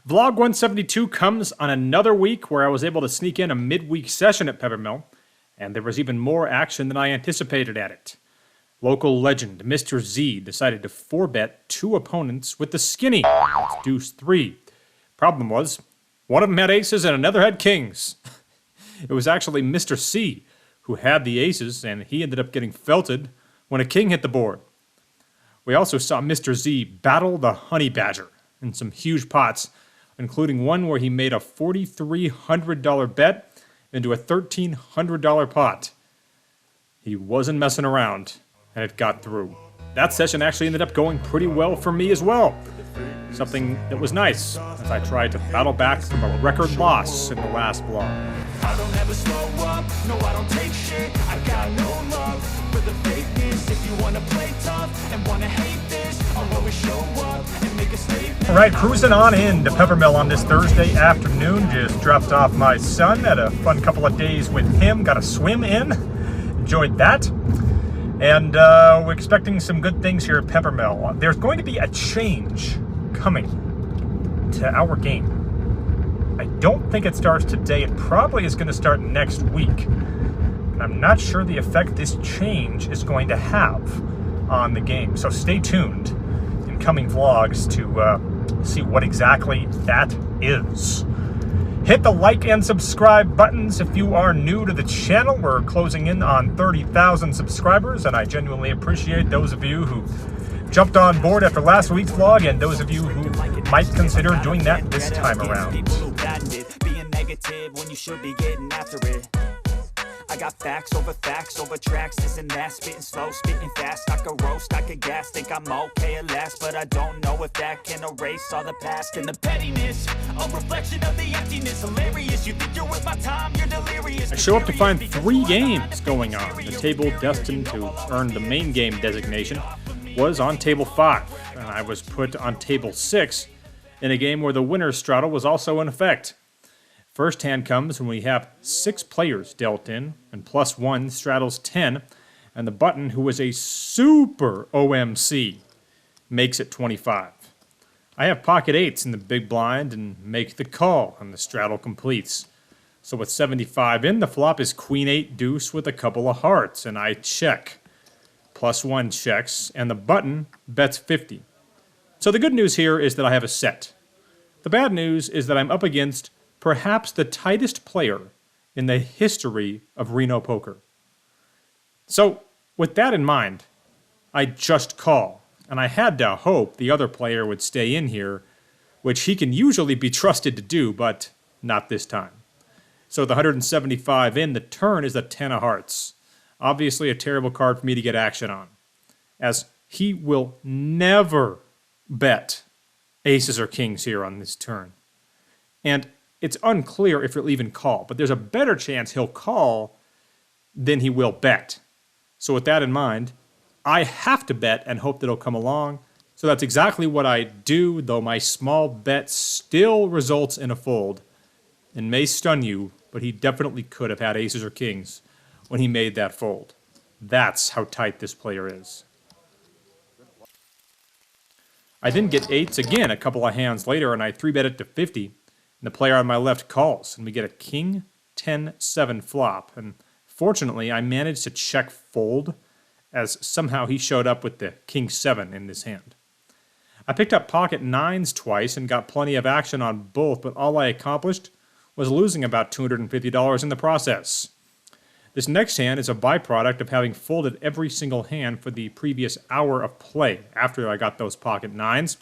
Vlog 172 comes on another week where I was able to sneak in a midweek session at Peppermill, and there was even more action than I anticipated at it. Local legend Mr. Z decided to 4-bet two opponents with the skinny. That's deuce 3. Problem was, one of them had aces and another had kings. It was actually Mr. C who had the aces, and he ended up getting felted when a king hit the board. We also saw Mr. Z battle the honey badger in some huge pots, including one where he made a $4,300 bet into a $1,300 pot. He wasn't messing around, and it got through. That session actually ended up going pretty well for me as well. Something that was nice, as I tried to battle back from a record loss in the last vlog. I don't ever slow up, no I don't take shit. I got no love for the fakeness. If you wanna play tough and wanna hate this, I'll always show up and make a statement. Alright, cruising on in to Peppermill on this Thursday afternoon. Just dropped off my son, had a fun couple of days with him, got a swim in, enjoyed that. And we're expecting some good things here at Peppermill. There's going to be a change coming to our game. I don't think it starts today. It probably is going to start next week. And I'm not sure the effect this change is going to have on the game. So stay tuned in coming vlogs to see what exactly that is. Hit the like and subscribe buttons if you are new to the channel. We're closing in on 30,000 subscribers, and I genuinely appreciate those of you who jumped on board after last week's vlog, and those of you who might consider doing that this time around. Being negative when you should be getting after it. I got facts over tracks, this and that, spitting slow, spitting fast. I could roast, I could gas, think I'm okay at last, but I don't know if that can erase all the past and the pettiness. A reflection of the emptiness, hilarious. You think you're with my time, you're delirious. I show up to find 3 games going on. The table destined to earn the main game designation was on table 5, and I was put on table 6 in a game where the winner's straddle was also in effect. First hand comes when we have 6 players dealt in, and +1 straddles 10, and the button, who was a super OMC, makes it 25. I have pocket 8s in the big blind and make the call, and the straddle completes. So with 75 in, the flop is queen 8 deuce with a couple of hearts, and I check. +1 checks, and the button bets 50. So the good news here is that I have a set. The bad news is that I'm up against perhaps the tightest player in the history of Reno poker. So, with that in mind, I just call, and I had to hope the other player would stay in here, which he can usually be trusted to do, but not this time. So the 175 in, the turn is the 10 of hearts. Obviously a terrible card for me to get action on, as he will never bet aces or kings here on this turn. And it's unclear if he'll even call, but there's a better chance he'll call than he will bet. So with that in mind, I have to bet and hope that he'll come along. So that's exactly what I do, though my small bet still results in a fold. And may stun you, but he definitely could have had aces or kings when he made that fold. That's how tight this player is. I then get 8s again a couple of hands later, and I 3-bet it to 50. And the player on my left calls, and we get a king 10-7 flop. And fortunately, I managed to check fold, as somehow he showed up with the king 7 in this hand. I picked up pocket 9s twice and got plenty of action on both, but all I accomplished was losing about $250 in the process. This next hand is a byproduct of having folded every single hand for the previous hour of play after I got those pocket 9s,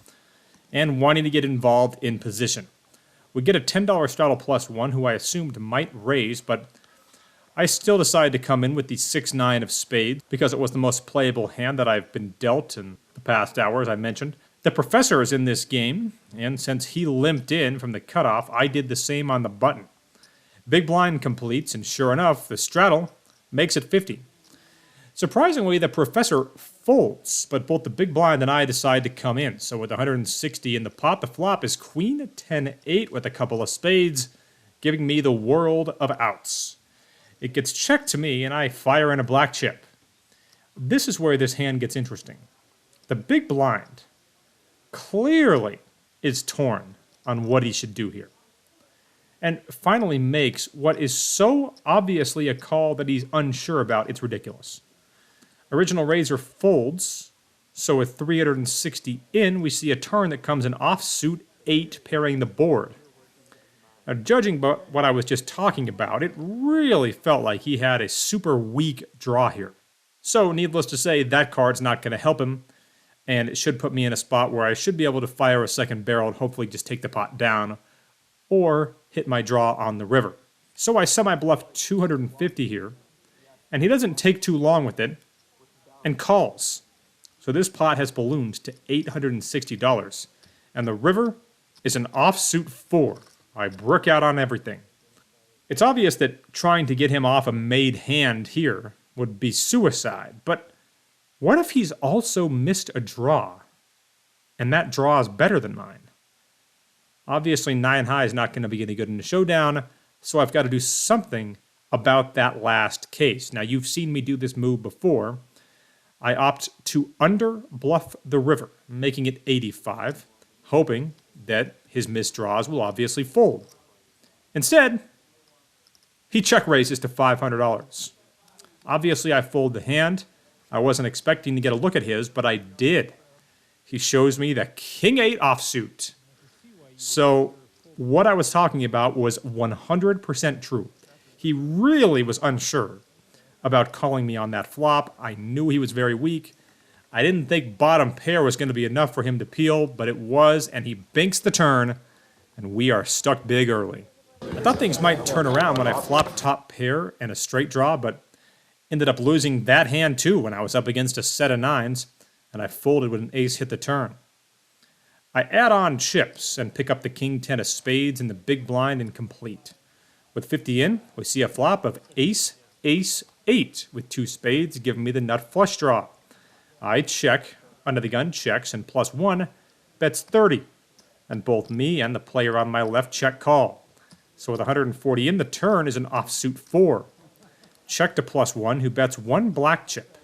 and wanting to get involved in position. We get a $10 straddle +1, who I assumed might raise, but I still decided to come in with the 6-9 of spades because it was the most playable hand that I've been dealt in the past hour, as I mentioned. The professor is in this game, and since he limped in from the cutoff, I did the same on the button. Big blind completes, and sure enough, the straddle makes it 50. Surprisingly, the professor folds, but both the big blind and I decide to come in. So with 160 in the pot, the flop is queen 10-8 with a couple of spades, giving me the world of outs. It gets checked to me, and I fire in a black chip. This is where this hand gets interesting. The big blind clearly is torn on what he should do here. And finally makes what is so obviously a call that he's unsure about, it's ridiculous. Original Razor folds, so with 360 in, we see a turn that comes in offsuit 8 pairing the board. Now, judging by what I was just talking about, it really felt like he had a super weak draw here. So, needless to say, that card's not going to help him, and it should put me in a spot where I should be able to fire a second barrel and hopefully just take the pot down, or hit my draw on the river. So I semi-bluff 250 here, and he doesn't take too long with it, and calls. So this pot has ballooned to $860, and the river is an offsuit 4. I brick out on everything. It's obvious that trying to get him off a made hand here would be suicide, but what if he's also missed a draw, and that draw is better than mine? Obviously, 9 high is not going to be any good in the showdown, so I've got to do something about that last case. Now, you've seen me do this move before. I opt to under-bluff the river, making it 85, hoping that his missed draws will obviously fold. Instead, he check raises to $500. Obviously, I fold the hand. I wasn't expecting to get a look at his, but I did. He shows me the King-8 offsuit. So what I was talking about was 100% true. He really was unsure about calling me on that flop. I knew he was very weak. I didn't think bottom pair was going to be enough for him to peel, but it was, and he binks the turn, and we are stuck big early. I thought things might turn around when I flopped top pair and a straight draw, but ended up losing that hand too when I was up against a set of 9s, and I folded when an ace hit the turn. I add on chips and pick up the King-10 of spades in the big blind and complete. With 50 in, we see a flop of ace, ace, 8 with 2 spades giving me the nut flush draw. I check, under the gun checks, and +1 bets 30. And both me and the player on my left check call. So with 140 in, the turn is an offsuit 4. Check to +1, who bets 1 black chip.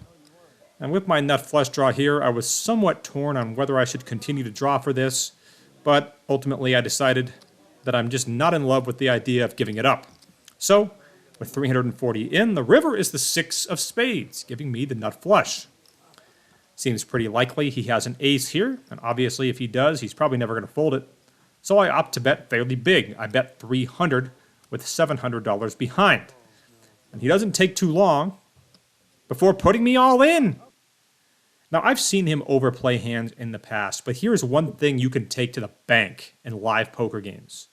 And with my nut flush draw here, I was somewhat torn on whether I should continue to draw for this, but ultimately I decided that I'm just not in love with the idea of giving it up. So, with 340 in, the river is the 6 of spades, giving me the nut flush. Seems pretty likely he has an ace here, and obviously if he does, he's probably never going to fold it. So I opt to bet fairly big. I bet 300 with $700 behind. And he doesn't take too long before putting me all in. Now, I've seen him overplay hands in the past, but here's one thing you can take to the bank in live poker games.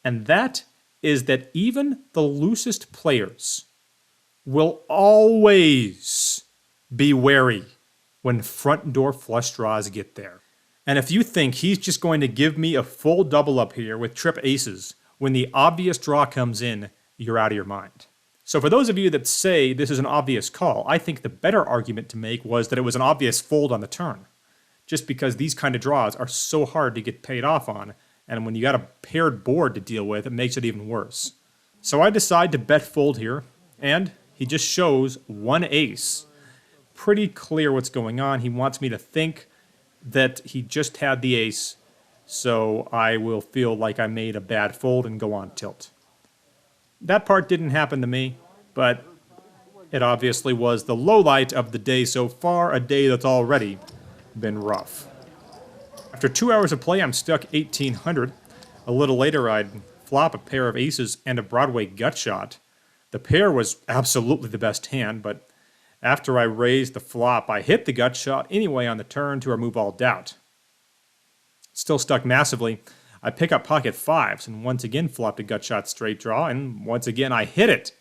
And that is that even the loosest players will always be wary when front door flush draws get there. And if you think he's just going to give me a full double up here with trip aces when the obvious draw comes in, you're out of your mind. So for those of you that say this is an obvious call, I think the better argument to make was that it was an obvious fold on the turn. Just because these kind of draws are so hard to get paid off on, and when you got a paired board to deal with, it makes it even worse. So I decide to bet fold here, and he just shows 1 ace. Pretty clear what's going on. He wants me to think that he just had the ace, so I will feel like I made a bad fold and go on tilt. That part didn't happen to me, but it obviously was the lowlight of the day so far, a day that's already been rough. After 2 hours of play, I'm stuck 1,800. A little later, I'd flop a pair of aces and a Broadway gut shot. The pair was absolutely the best hand, but after I raised the flop, I hit the gut shot anyway on the turn to remove all doubt. Still stuck massively. I pick up pocket 5s and once again flopped a gut shot straight draw, and once again I hit it.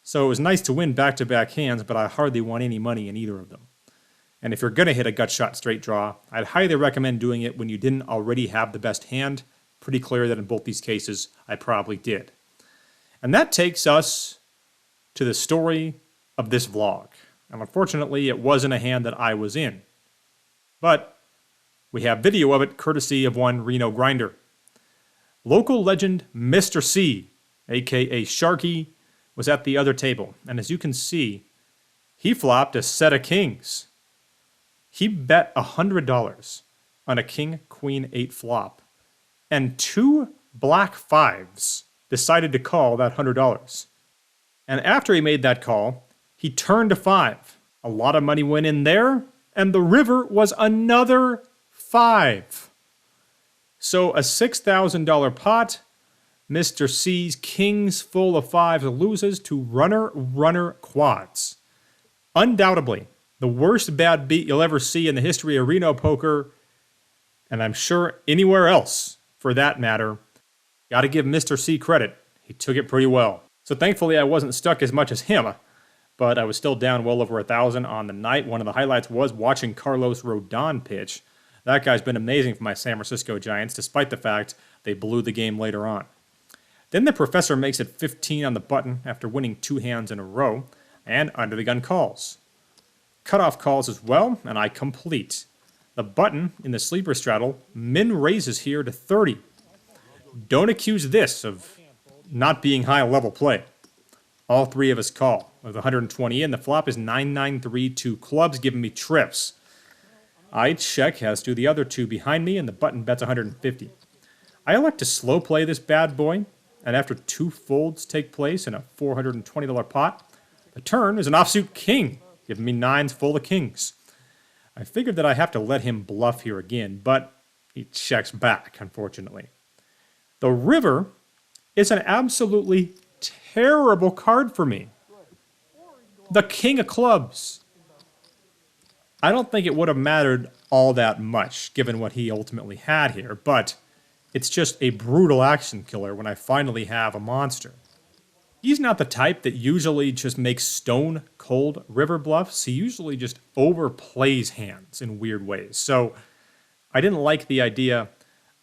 So it was nice to win back-to-back hands, but I hardly won any money in either of them. And if you're going to hit a gut shot straight draw, I'd highly recommend doing it when you didn't already have the best hand. Pretty clear that in both these cases, I probably did. And that takes us to the story of this vlog. And unfortunately, it wasn't a hand that I was in. But we have video of it courtesy of one Reno Grinder. Local legend Mr. C, aka Sharky, was at the other table. And as you can see, he flopped a set of kings. He bet $100 on a king-queen 8 flop. and 2 black 5s, decided to call that $100. And after he made that call, he turned a 5. A lot of money went in there, and the river was another 5. So a $6,000 pot, Mr. C's kings full of 5s loses to runner quads. Undoubtedly, the worst bad beat you'll ever see in the history of Reno poker, and I'm sure anywhere else, for that matter. Gotta give Mr. C credit. He took it pretty well. So thankfully I wasn't stuck as much as him, but I was still down well over 1,000 on the night. One of the highlights was watching Carlos Rodon pitch. That guy's been amazing for my San Francisco Giants, despite the fact they blew the game later on. Then the professor makes it 15 on the button after winning 2 hands in a row, and under the gun calls. Cutoff calls as well, and I complete. The button in the sleeper straddle, min raises here to 30. Don't accuse this of not being high level play. All 3 of us call. With 120 in, the flop is 9-9-3, 2 clubs, giving me trips. I check, as do the other 2 behind me, and the button bets 150. I elect to slow play this bad boy, and after 2 folds take place in a $420 pot, the turn is an offsuit king, giving me 9s full of kings. I figured that I have to let him bluff here again, but he checks back, unfortunately. The river is an absolutely terrible card for me. The king of clubs. I don't think it would have mattered all that much, given what he ultimately had here, but it's just a brutal action killer when I finally have a monster. He's not the type that usually just makes stone cold river bluffs. He usually just overplays hands in weird ways. So I didn't like the idea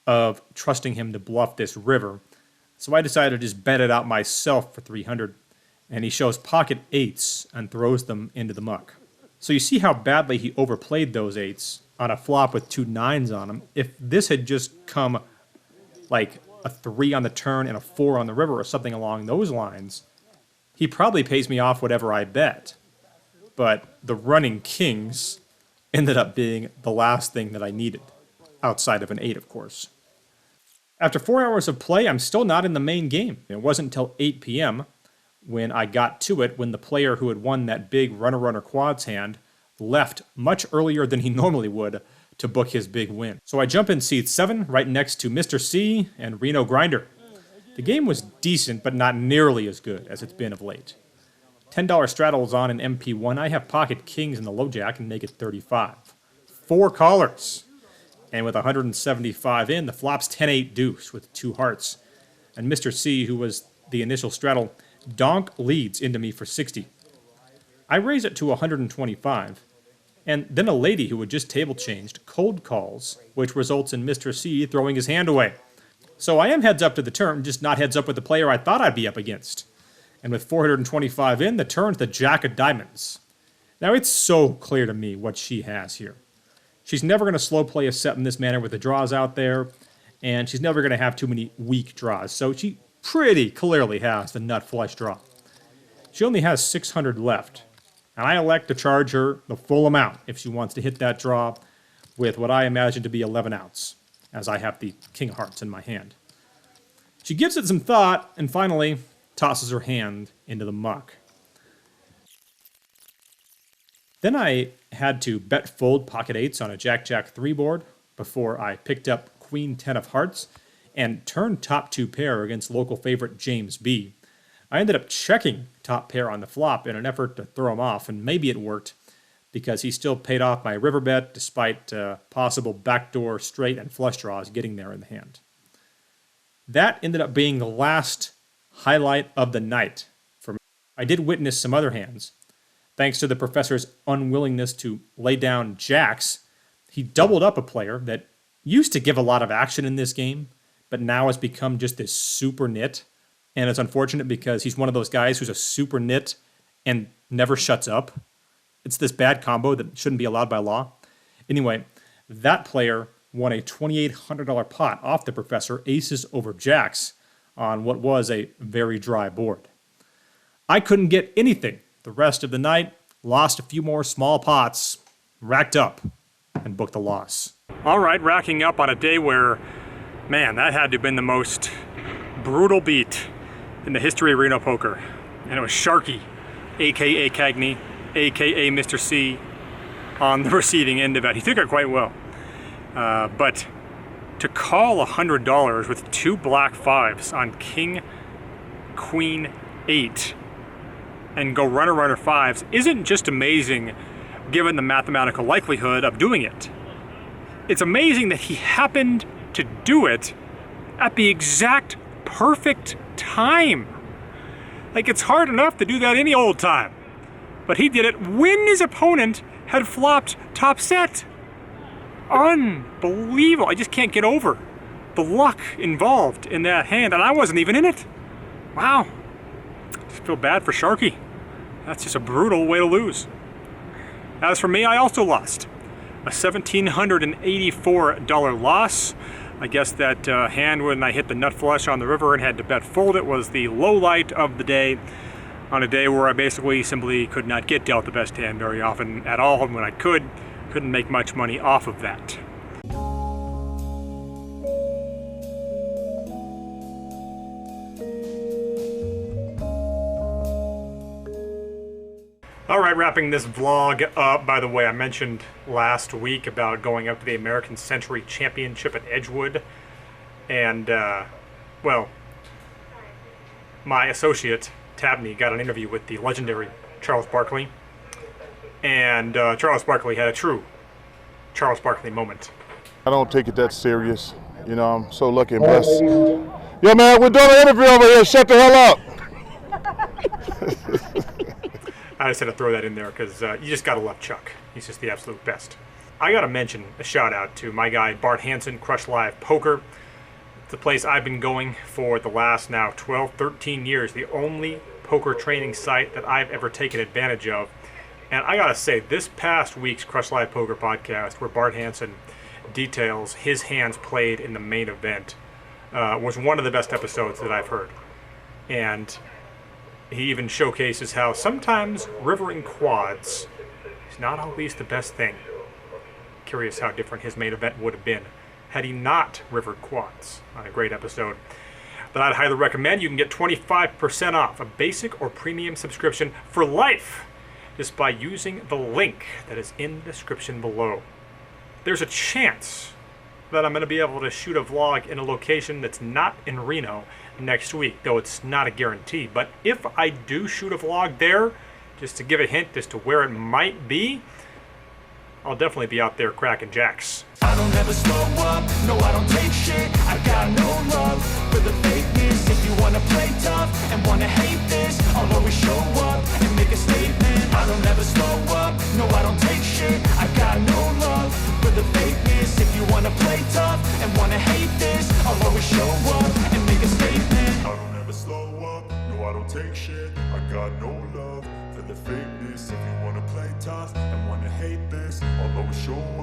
of trusting him to bluff this river. So I decided to just bet it out myself for 300. And he shows pocket 8s and throws them into the muck. So you see how badly he overplayed those 8s on a flop with 2 9s on him. If this had just come like a 3 on the turn and a 4 on the river or something along those lines, he probably pays me off whatever I bet. But the running kings ended up being the last thing that I needed, outside of an 8, of course. After 4 hours of play, I'm still not in the main game. It wasn't until 8 p.m. when I got to it, when the player who had won that big runner quads hand left much earlier than he normally would to book his big win. So I jump in seat 7, right next to Mr. C and Reno Grinder. The game was decent, but not nearly as good as it's been of late. $10 straddles on an MP1. I have pocket kings in the low jack and make it 35. 4 callers. And with 175 in, the flop's 10-8 deuce with 2 hearts. And Mr. C, who was the initial straddle, donk leads into me for 60. I raise it to 125. And then a lady who had just table changed cold calls, which results in Mr. C throwing his hand away. So I am heads up to the turn, just not heads up with the player I thought I'd be up against. And with 425 in, the turn's the jack of diamonds. Now it's so clear to me what she has here. She's never going to slow play a set in this manner with the draws out there, and she's never going to have too many weak draws. So she pretty clearly has the nut flush draw. She only has 600 left, and I elect to charge her the full amount if she wants to hit that draw with what I imagine to be 11 outs, as I have the king of hearts in my hand. She gives it some thought, and finally tosses her hand into the muck. Then I had to bet fold pocket 8s on a Jack-Jack 3 board before I picked up Queen 10 of hearts and turned top 2 pair against local favorite James B. I ended up checking top pair on the flop in an effort to throw him off, and maybe it worked because he still paid off my river bet despite possible backdoor straight and flush draws getting there in the hand. That ended up being the last highlight of the night for me. I did witness some other hands. Thanks to the professor's unwillingness to lay down jacks, he doubled up a player that used to give a lot of action in this game, but now has become just this super nit. And it's unfortunate because he's one of those guys who's a super nit and never shuts up. It's this bad combo that shouldn't be allowed by law. Anyway, that player won a $2,800 pot off the professor, aces over jacks, on what was a very dry board. I couldn't get anything the rest of the night, lost a few more small pots, racked up, and booked a loss. All right, racking up on a day where Man, that had to have been the most brutal beat in the history of Reno poker. And it was Sharky, aka Cagney, aka Mr. C, on the receiving end of it. He took it quite well. But to call $100 with 2 black 5s on King, Queen, 8 and go runner 5s isn't just amazing given the mathematical likelihood of doing it. It's amazing that he happened to do it at the exact perfect time. Like, it's hard enough to do that any old time. But he did it when his opponent had flopped top set. Unbelievable. I just can't get over the luck involved in that hand, and I wasn't even in it. Wow. Just feel bad for Sharky. That's just a brutal way to lose. As for me, I also lost. A $1,784 loss. I guess that hand when I hit the nut flush on the river and had to bet fold it was the low light of the day, on a day where I basically simply could not get dealt the best hand very often at all, and when I couldn't make much money off of that. All right, wrapping this vlog up. By the way, I mentioned last week about going up to the American Century Championship at Edgewood. And, well, my associate, Tabney, got an interview with the legendary Charles Barkley. And Charles Barkley had a true Charles Barkley moment. I don't take it that serious. You know, I'm so lucky and blessed. Yo, man, we're doing an interview over here. Shut the hell up. I just had to throw that in there because you just gotta love Chuck. He's just the absolute best. I gotta mention a shout out to my guy Bart Hansen, Crush Live Poker. It's the place I've been going for the last now 12, 13 years. The only poker training site that I've ever taken advantage of. And I gotta say, this past week's Crush Live Poker podcast, where Bart Hansen details his hands played in the main event, was one of the best episodes that I've heard. And he even showcases how sometimes rivering quads is not always the best thing. Curious how different his main event would have been had he not rivered quads. A great episode that I'd highly recommend. You can get 25% off a basic or premium subscription for life just by using the link that is in the description below. There's a chance that I'm going to be able to shoot a vlog in a location that's not in Reno next week, though it's not a guarantee. But if I do shoot a vlog there, just to give a hint as to where it might be, I'll definitely be out there cracking jacks. I don't ever slow up, no I don't take shit. I got no love for the fakeness. If you wanna play tough and wanna hate this, I'll always show up and make a statement. I don't ever slow up, no I don't take shit. I got no love for the fakeness. If you wanna play tough and wanna hate this, I'll always show up and make a statement. I don't ever slow up, no I don't take shit. I got no love for the fakeness. If you wanna play tough and wanna hate this, I'll always show up.